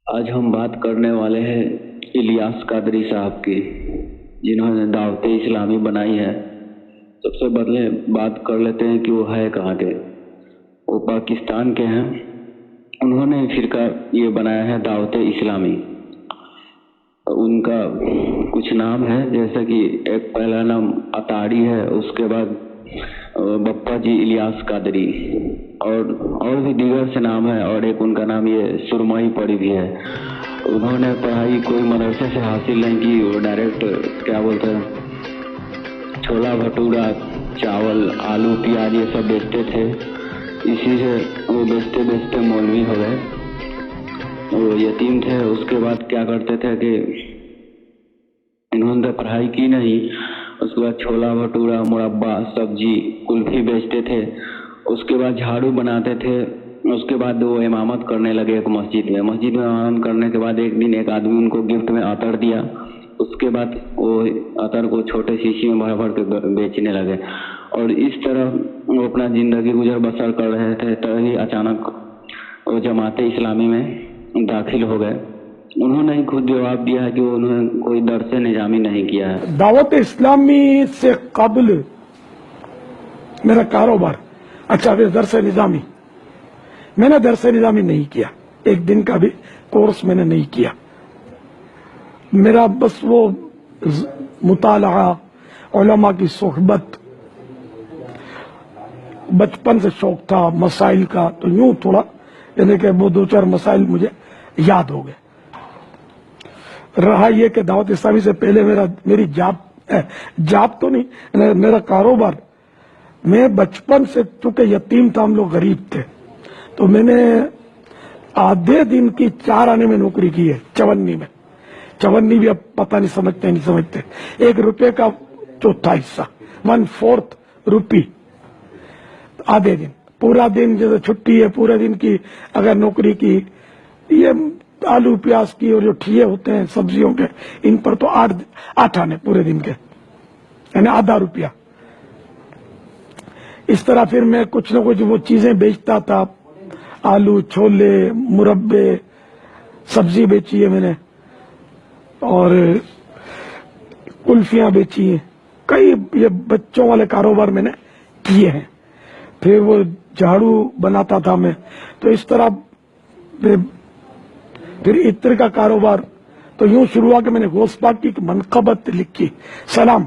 آج ہم بات کرنے والے ہیں الیاس قادری صاحب کی، جنہوں نے دعوت اسلامی بنائی ہے۔ سب سے پہلے بات کر لیتے ہیں کہ وہ ہے کہاں کے۔ وہ پاکستان کے ہیں۔ انہوں نے فرقہ یہ بنایا ہے دعوت اسلامی۔ ان کا کچھ نام ہے، جیسا کہ ایک پہلا نام اطاڑی ہے، اس کے بعد بپا جی الیاس قادری، اور بھی دیگر سے نام ہے، اور ایک ان کا نام یہ سرمائی پڑی بھی ہے۔ انہوں نے پڑھائی کوئی مدرسے سے حاصل نہیں کی، وہ ڈائریکٹ کیا بولتے ہیں چھولا بھٹورا، چاول، آلو، پیاز یہ سب بیچتے تھے۔ اسی سے وہ بیچتے بیچتے مولوی ہو گئے۔ وہ یتیم تھے۔ اس کے بعد کیا کرتے تھے کہ انہوں نے پڑھائی کی نہیں، اس کے بعد چھولا بھٹورا، مربع، سبزی، کلفی بیچتے تھے۔ اس کے بعد جھاڑو بناتے تھے۔ اس کے بعد وہ امامت کرنے لگے ایک مسجد میں امامت کرنے کے بعد ایک دن ایک آدمی ان کو گفٹ میں عطر دیا۔ اس کے بعد وہ عطر کو چھوٹے شیشے میں بھر کے بیچنے لگے، اور اس طرح وہ اپنا زندگی گزر بسر کر رہے تھے۔ تبھی اچانک وہ جماعت اسلامی میں داخل ہو گئے۔ انہوں نے خود جواب دیا ہے کہ انہوں نے کوئی درس نظامی نہیں کیا ہے۔ دعوت اسلامی سے قبل میرا کاروبار، اچھا پھر درس نظامی، میں نے درس نظامی نہیں کیا، ایک دن کا بھی کورس میں نے نہیں کیا۔ میرا بس وہ مطالعہ، علماء کی صحبت، بچپن سے شوق تھا مسائل کا، تو یوں تھوڑا یعنی کہ وہ دو چار مسائل مجھے یاد ہو گئے۔ رہا یہ کہ دعوت اسلامی سے پہلے میری جاب تو نہیں، میرا کاروبار، میں بچپن سے چونکہ یتیم تھا، ہم لوگ غریب تھے، تو میں نے آدھے دن کی 4 آنے میں نوکری کی ہے چونی میں۔ چونی بھی اب پتہ نہیں سمجھتے، 1 روپے کا چوتھا حصہ، 1/4 روپی آدھے دن۔ پورا دن جیسے چھٹی ہے، پورے دن کی اگر نوکری کی، یہ آلو پیاز کی اور جو ٹھیے ہوتے ہیں سبزیوں کے، ان پر تو 8 آنے پورے دن کے، یعنی آدھا روپیہ۔ اس طرح پھر میں کچھ نہ کچھ وہ چیزیں بیچتا تھا، آلو، چھولے، مربے، سبزی بیچی ہے میں نے، اور کلفیاں بیچی ہیں، کئی یہ بچوں والے کاروبار میں نے کیے ہیں۔ پھر وہ جھاڑو بناتا تھا میں، تو اس طرح پھر عطر کا کاروبار۔ تو یوں شروع ہوا کہ میں نے غوث پاک کی ایک منقبت لکھی، سلام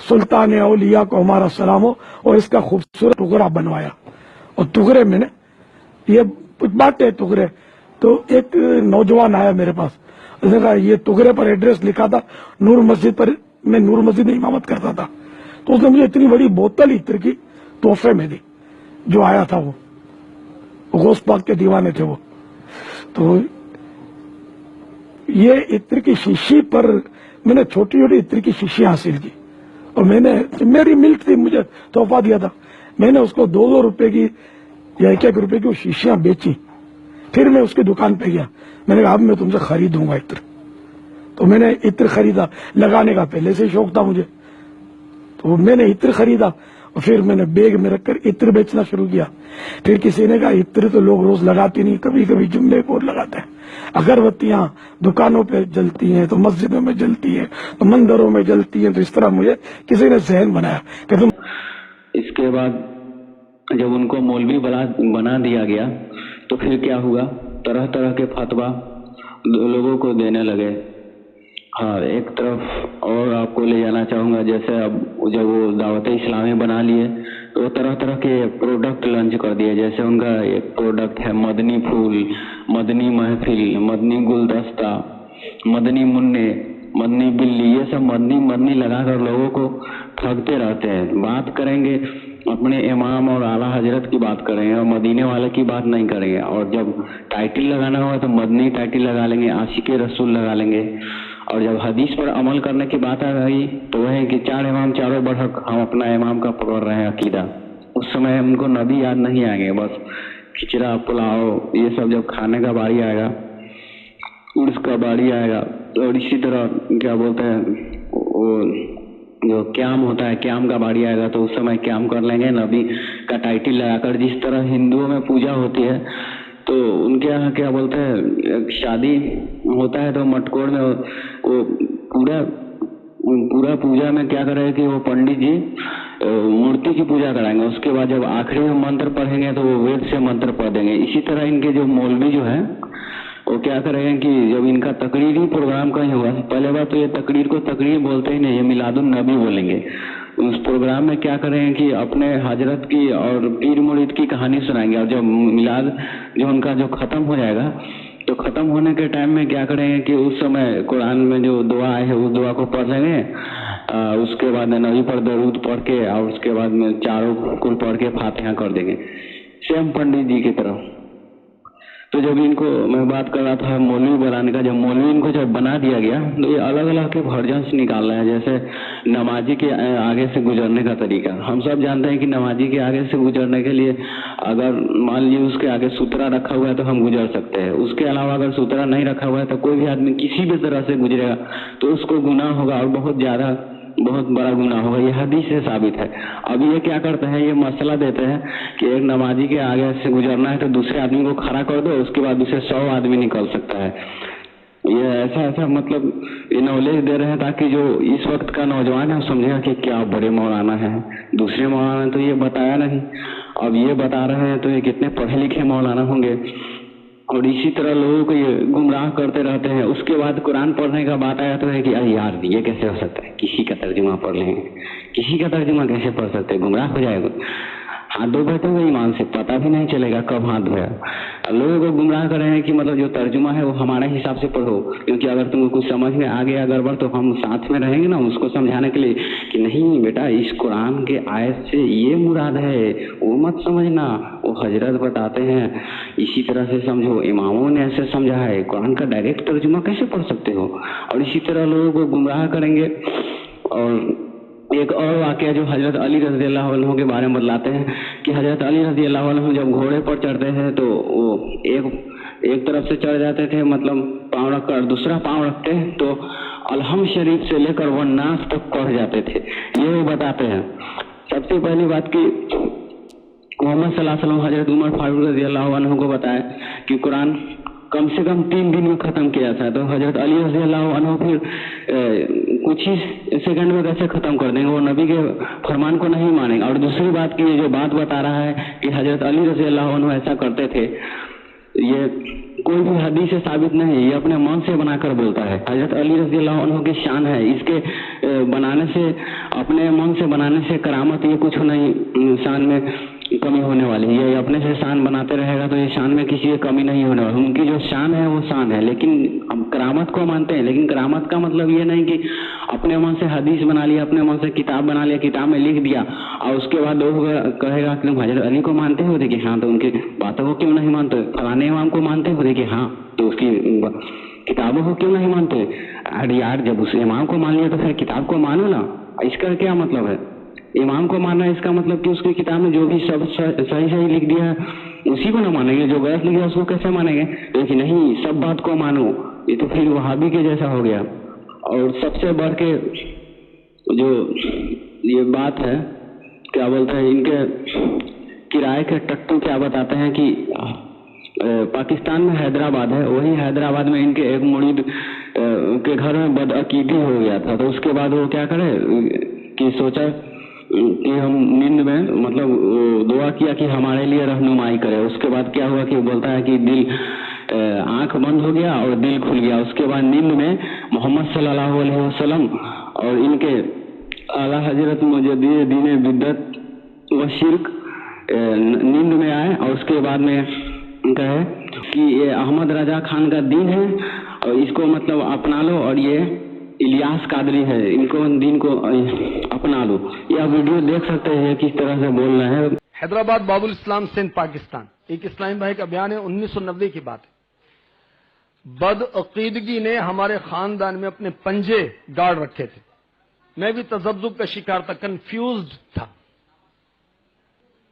سلطان اولیاء کو ہمارا سلام ہو، اور اس کا خوبصورت ٹکڑا بنوایا، اور ٹکڑے میں نے یہ کچھ باتیں ٹکڑے، تو ایک نوجوان آیا میرے پاس، اس نے کہا یہ ٹکڑے پر ایڈریس لکھا تھا نور مسجد پر، میں نور مسجد میں امامت کرتا تھا، تو اس نے مجھے اتنی بڑی بوتل عطر کی تحفے میں دی۔ جو آیا تھا وہ غوث پاک کے دیوانے تھے وہ، تو یہ عطر کی شیشی پر میں نے چھوٹی چھوٹی عطر کی شیشی حاصل کی، اور میں نے، میری ملک تھی، مجھے تحفہ دیا تھا، میں نے اس کو 2 روپے کی یا 1 روپے کی وہ شیشیاں بیچی۔ پھر میں اس کی دکان پہ گیا، میں نے کہا اب میں تم سے خریدوں گا عطر، تو میں نے عطر خریدا، لگانے کا پہلے سے شوق تھا مجھے، تو میں نے عطر خریدا، اور پھر میں نے بیگ میں رکھ کر عطر بیچنا شروع کیا۔ پھر کسی نے کہا عطر تو لوگ روز لگاتے نہیں، کبھی کبھی جمعے کو لگاتے ہیں۔ اگربتیاں دکانوں پہ جلتی ہیں، تو مسجدوں میں جلتی ہیں، تو مندروں میں جلتی ہیں، تو اس طرح مجھے کسی نے ذہن بنایا کہ تم۔ اس کے بعد جب ان کو مولوی بنا دیا گیا، تو پھر کیا ہوا، طرح طرح کے فتویٰ لوگوں کو دینے لگے۔ ہاں، ایک طرف اور آپ کو لے جانا چاہوں گا، جیسے اب جب وہ دعوت اسلامی بنا لیے تو طرح طرح کے پروڈکٹ لانچ کر دیے، جیسے ان کا ایک پروڈکٹ ہے مدنی پھول، مدنی محفل، مدنی گلدستہ، مدنی منع، مدنی بلی، یہ سب مدنی لگا کر لوگوں کو ٹھگتے رہتے ہیں۔ بات کریں گے اپنے امام اور اعلیٰ حضرت کی بات کریں گے، اور مدینے والے کی بات نہیں کریں گے، اور جب ٹائٹل لگانا ہوا تو مدنی ٹائٹل لگا لیں گے، عاشق رسول لگا لیں گے، اور جب حدیث پر عمل کرنے کی بات آ گئی تو وہ ہے کہ 4 امام چاروں برحق، ہم اپنا امام کا پکڑ رہے ہیں عقیدہ۔ اس سمے ان کو نبی یاد نہیں آئیں گے، بس کھچڑا، پلاؤ، یہ سب جب کھانے کا باری آئے گا، عرس کا باری آئے گا، اور اسی طرح کیا بولتے ہیں وہ جو قیام ہوتا ہے، قیام کا باری آئے گا تو اس سمے قیام کر لیں گے نبی کا ٹائٹل لگا کر۔ جس طرح ہندوؤں میں پوجا ہوتی ہے، تو ان کے یہاں کیا بولتے ہیں ایک شادی ہوتا ہے تو مٹکوڑ میں وہ پورا پوجا میں کیا کرے کہ وہ پنڈت جی مورتی کی پوجا کرائیں گے، اس کے بعد جب آخری میں منتر پڑھیں گے تو وہ وید سے منتر پڑھ دیں گے. اسی طرح ان کے جو مولوی جو ہے وہ کیا کریں گے کہ جب ان کا تقریری پروگرام کہیں ہوگا، پہلے بات تو یہ تقریر کو تقریر بولتے ہی نہیں، یہ میلاد النبی بولیں گے. اس پروگرام میں کیا کریں گے کہ اپنے حضرت کی اور پیر مرید کی کہانی سنائیں گے، اور جب میلاد جو ان کا جو ختم ہو جائے گا تو ختم ہونے کے ٹائم میں کیا کریں گے کہ اس سمے قرآن میں جو دعا ہے اس دعا کو پڑھ لیں گے، اس کے بعد نبی پر درود پڑھ کے اور اس کے بعد میں چاروں کل پڑھ کے فاتحہ کر دیں گے سیم پنڈت جی کی طرح. تو جب ان کو میں بات کر رہا تھا مولوی بنانے کا، جب مولوی ان کو جب بنا دیا گیا تو یہ الگ الگ کے ورژنس نکال رہے ہیں، جیسے نمازی کے آگے سے گزرنے کا طریقہ. ہم سب جانتے ہیں کہ نمازی کے آگے سے گزرنے کے لیے اگر مان لیجیے اس کے آگے سترا رکھا ہوا ہے تو ہم گزر سکتے ہیں، اس کے علاوہ اگر سترا نہیں رکھا ہوا ہے تو کوئی بھی آدمی کسی بھی طرح سے گزرے گا تو اس کو گناہ ہوگا اور بہت بڑا گناہ ہوگا. یہ حدیث سے ثابت ہے. اب یہ کیا کرتے ہیں، یہ مسئلہ دیتے ہیں کہ ایک نمازی کے آگے سے گزرنا ہے تو دوسرے آدمی کو کھڑا کر دو، اس کے بعد اسے 100 آدمی نکل سکتا ہے. یہ ایسا مطلب یہ نالج دے رہے ہیں تاکہ جو اس وقت کا نوجوان ہے وہ سمجھے گا کہ کیا بڑے مولانا ہیں. دوسرے مولانا نے تو یہ بتایا نہیں، اب یہ بتا رہے ہیں تو یہ کتنے پڑھے لکھے مولانا ہوں گے. اور اسی طرح لوگوں کو یہ گمراہ کرتے رہتے ہیں. اس کے بعد قرآن پڑھنے کا بات آیا تو ہے کہ ارے یار یہ کیسے ہو سکتا ہے، کسی کا ترجمہ پڑھ لیں گے، کسی کا ترجمہ کیسے پڑھ سکتے ہیں، گمراہ ہو جائے گا. ہاتھ دھو بیٹھے ہوئے ایمان سے پتہ بھی نہیں چلے گا کب ہاتھ دھویا. لوگوں کو گمراہ کر رہے ہیں کہ مطلب جو ترجمہ ہے وہ ہمارے حساب سے پڑھو، کیونکہ اگر تم کو کچھ سمجھ میں آ گیا گڑبڑ تو ہم ساتھ میں رہیں گے نا اس کو سمجھانے کے لیے کہ نہیں بیٹا اس قرآن کے آیت سے یہ مراد ہے، وہ مت سمجھنا، وہ حضرت بتاتے ہیں اسی طرح سے سمجھو، اماموں نے ایسے سمجھا ہے، قرآن کا ڈائریکٹ ترجمہ کیسے پڑھ سکتے ہو. اور اسی طرح لوگوں کو گمراہ کریں گے. اور ایک اور واقعہ جو حضرت علی رضی اللہ عنہ کے بارے میں بتلاتے ہیں کہ حضرت علی رضی اللہ عنہ جب گھوڑے پر چڑھتے ہیں تو وہ ایک طرف سے چڑھ جاتے تھے، مطلب پاؤں رکھ کر، دوسرا پاؤں رکھتے تو الحمد شریف سے لے کر والناس تک پڑھ جاتے تھے. یہ وہ بتاتے ہیں. سب سے پہلی بات کی محمد صلی اللہ علیہ وسلم حضرت عمر فاروق رضی اللہ عنہ کو بتایا کہ قرآن کم سے کم 3 دن میں ختم کیا تھا، تو حضرت علی رضی اللہ عنہ پھر کچھ ہی سیکنڈ میں کیسے ختم کر دیں گے، وہ نبی کے فرمان کو نہیں مانیں گے. اور دوسری بات کی یہ جو بات بتا رہا ہے کہ حضرت علی رضی اللہ عنہ ایسا کرتے تھے، یہ کوئی بھی حدیث سے ثابت نہیں، یہ اپنے من سے بنا کر بولتا ہے. حضرت علی رضی اللہ عنہ کی شان ہے، اس کے بنانے سے، اپنے من سے بنانے سے کرامت یہ کچھ نہیں شان میں کمی ہونے والی. یہ اپنے سے شان بناتے رہے گا تو یہ شان میں کسی کی کمی نہیں ہونے والی. ان کی جو شان ہے وہ شان ہے، لیکن ہم کرامت کو مانتے ہیں. لیکن کرامت کا مطلب یہ نہیں کہ اپنے من سے حدیث بنا لیا، اپنے من سے کتاب بنا لیا، کتاب میں لکھ دیا اور اس کے بعد لوگ کہے گا کہ تم حضرت علی کو مانتے ہو، دیکھیں ہاں تو ان کی باتوں کو کیوں نہیں مانتے، فلانے امام کو مانتے ہو، دیکھیں ہاں تو اس کی کتابوں کو کیوں نہیں مانتے. ارے یار جب اس امام کو مان لیا تو پھر کتاب کو مانو نا. اس کا کیا مطلب ہے؟ امام کو ماننا ہے اس کا مطلب کہ اس کی کتاب میں جو بھی سب صحیح لکھ دیا ہے اسی کو نہ مانیں گے، جو غلط لکھ دیا اس کو کیسے مانیں گے؟ لیکن نہیں، سب بات کو مانو. یہ تو پھر وہابی کے جیسا ہو گیا. اور سب سے بڑھ کے جو یہ بات ہے کیا بولتے ہیں، ان کے کرائے کے ٹٹو کیا بتاتے ہیں کہ پاکستان میں حیدرآباد ہے، وہی حیدرآباد میں ان کے ایک مرید کے گھر میں بدعقیدی ہو گیا تھا. تو اس کے بعد وہ کیا کرے کہ سوچا کہ ہم نیند میں مطلب دعا کیا کہ ہمارے لیے رہنمائی کرے. اس کے بعد کیا ہوا کہ وہ بولتا ہے کہ آنکھ بند ہو گیا اور دل کھل گیا. اس کے بعد نیند میں محمد صلی اللہ علیہ وسلم اور ان کے اعلیٰ حضرت مجدد دین بدعت و شرک نیند میں آئے اور اس کے بعد میں کہے کہ یہ احمد رضا خان کا دین ہے اور اس کو مطلب اپنا لو، اور یہ الیاس قادری ہے، ان کو دین کو اپنا لو. یہ ویڈیو دیکھ سکتے ہیں کس طرح سے بول رہے ہیں. حیدرآباد باب الاسلام سندھ پاکستان، ایک اسلامی بھائی کا بیان ہے، 1990 کی بات ہے. بدعقیدگی نے ہمارے خاندان میں اپنے پنجے گاڑ رکھے تھے. میں بھی تذبذب کا شکار تھا، کنفیوزڈ تھا،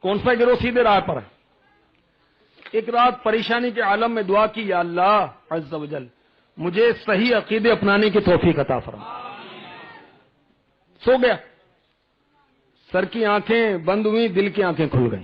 کون سا گروہ سیدھے راہ پر ہے. ایک رات پریشانی کے عالم میں دعا کی، یا اللہ عز و جل مجھے صحیح عقیدے اپنانے کی توفیق عطا فرما. سو گیا، سر کی آنکھیں بند ہوئی، دل کی آنکھیں کھل گئیں.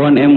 1M